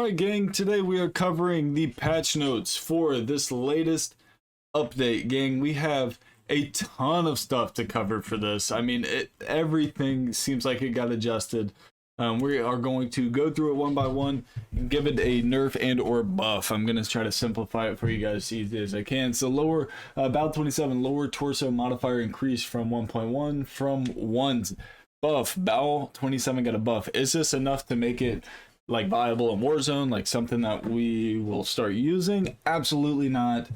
Alright gang, today we are covering the patch notes for this latest update. Gang, we have a ton of stuff to cover for this. I mean, everything seems like it got adjusted. We are going to go through it one by one and give it a nerf and or buff. I'm going to try to simplify it for you guys as easy as I can. So lower, Battle 27, lower torso modifier increased from 1.1 from 1. Buff, Battle 27 got a buff. Is this enough to make it like viable in Warzone, like something that we will start using? Absolutely not.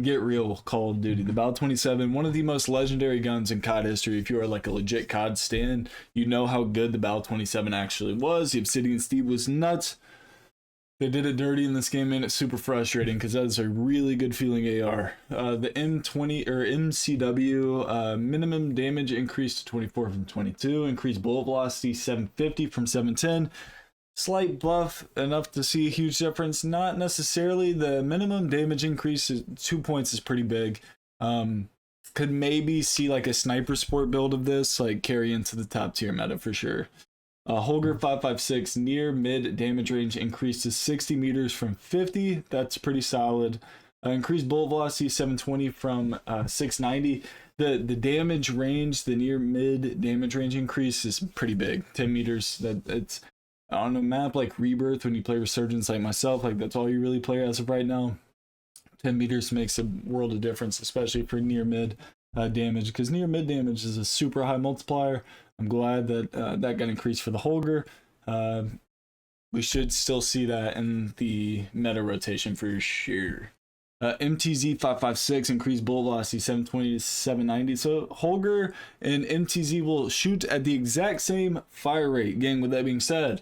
Get real, Call of Duty. The Battle 27, one of the most legendary guns in COD history. If you are like a legit COD stan, you know how good the Battle 27 actually was. The Obsidian Steve was nuts. They did it dirty in this game, and it's super frustrating because that is a really good feeling AR. The M20 or MCW minimum damage increased to 24 from 22. Increased bullet velocity 750 from 710. Slight buff, enough to see a huge difference. Not necessarily. The minimum damage increase is 2 points is pretty big. Could maybe see like a sniper sport build of this like carry into the top tier meta for sure. Holger 556 near mid damage range increased to 60 meters from 50. That's pretty solid. Increased bullet velocity 720 from 690. The damage range, the near mid damage range increase is pretty big. 10 meters. It's on a map like Rebirth, when you play Resurgence like myself, like that's all you really play as of right now. 10 meters makes a world of difference, especially for near mid damage, because near mid damage is a super high multiplier. I'm glad that that got increased for the Holger. We should still see that in the meta rotation for sure. MTZ 556 increased bullet velocity 720 to 790. So Holger and MTZ will shoot at the exact same fire rate. Gang, with that being said,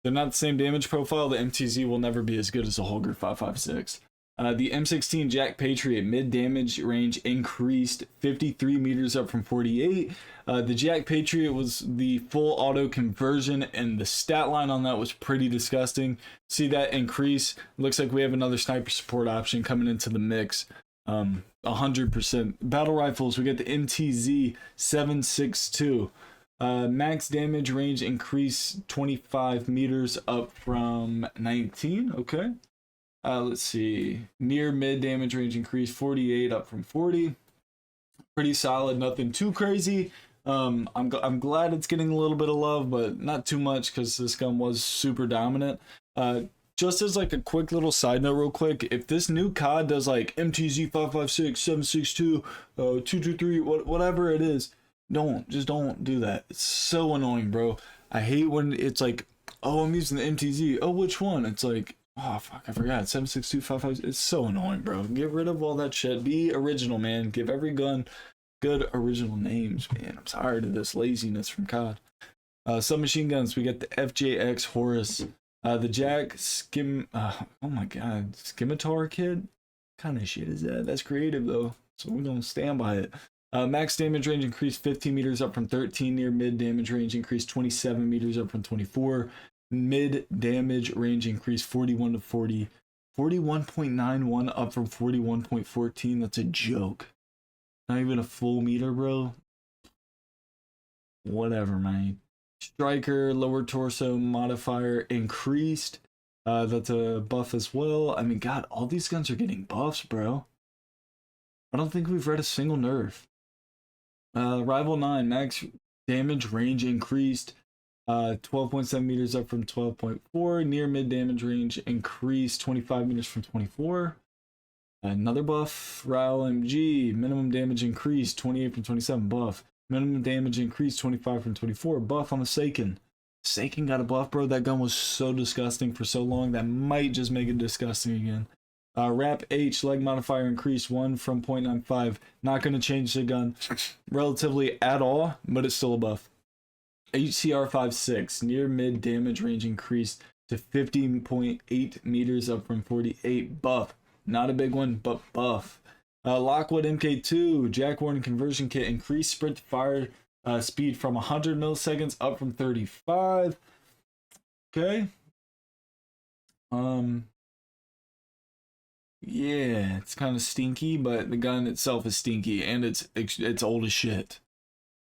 they're not the same damage profile. The MTZ will never be as good as the Holger 556. The M16 Jack Patriot mid damage range increased 53 meters up from 48. The Jack Patriot was the full auto conversion, and the stat line on that was pretty disgusting. See that increase? Looks like we have another sniper support option coming into the mix. 100%. Battle rifles, we get the MTZ 762. Max damage range increase 25 meters up from 19. Okay. Let's see. Near mid damage range increase 48 up from 40. Pretty solid. Nothing too crazy. I'm glad it's getting a little bit of love, but not too much because this gun was super dominant. Just as like a quick little side note real quick, if this new COD does like MTZ 556, 762, 223, whatever it is, don't do that. It's so annoying, bro. I hate when it's like, oh, I'm using the MTZ. Oh, which one? It's like, oh fuck, I forgot. 76255. It's so annoying, bro. Get rid of all that shit. Be original, man. Give every gun good original names, man. I'm tired of this laziness from COD. Submachine guns, we get the FJX Horus. The Jack oh my god, Scimitar Kid? What kind of shit is that? That's creative though, so we don't stand by it. Max damage range increased 15 meters up from 13. Near mid damage range increased 27 meters up from 24. Mid damage range increased 41 to 40. 41.91 up from 41.14. That's a joke. Not even a full meter, bro. Whatever, man. Striker lower torso modifier increased. That's a buff as well. I mean, god, all these guns are getting buffs, bro. I don't think we've read a single nerf. Rival 9 max damage range increased 12.7 meters up from 12.4. Near mid damage range increased 25 meters from 24. Another buff. Ral MG minimum damage increased 28 from 27. Buff. Minimum damage increased 25 from 24. Buff on the Seiken. Seiken got a buff, bro. That gun was so disgusting for so long. That might just make it disgusting again. Rap H leg modifier increased 1 from 0.95. Not going to change the gun relatively at all, but it's still a buff. HCR 56 near mid damage range increased to 15.8 meters up from 48. Buff. Not a big one, but buff. Lockwood MK2 Jack Warden conversion kit increased sprint to fire speed from 100 milliseconds up from 35. Okay. Yeah, it's kind of stinky, but the gun itself is stinky, and it's old as shit.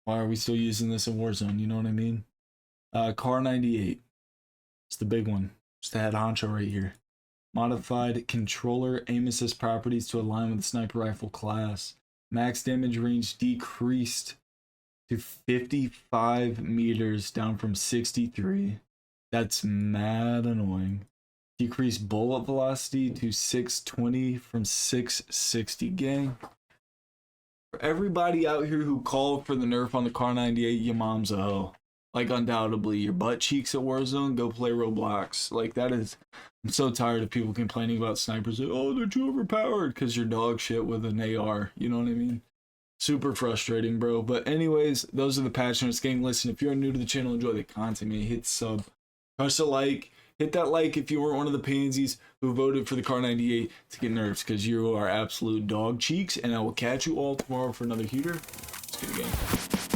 Why are we still using this in Warzone? You know what I mean? Car 98. It's the big one. Just the head honcho right here. Modified controller aim assist properties to align with the sniper rifle class. Max damage range decreased to 55 meters, down from 63. That's mad annoying. Decrease bullet velocity to 620 from 660. Gang, for everybody out here who called for the nerf on the Car 98, your mom's a hoe. Like, undoubtedly, your butt cheeks at Warzone, go play Roblox. Like, that is, I'm so tired of people complaining about snipers. Like, oh, they're too overpowered because you're dog shit with an AR. You know what I mean? Super frustrating, bro. But anyways, those are the patch notes. Gang, listen, if you're new to the channel, enjoy the content, man, hit sub. Press a like. Hit that like if you weren't one of the pansies who voted for the Car 98 to get nerfs, because you are absolute dog cheeks. And I will catch you all tomorrow for another heater. Let's get a game.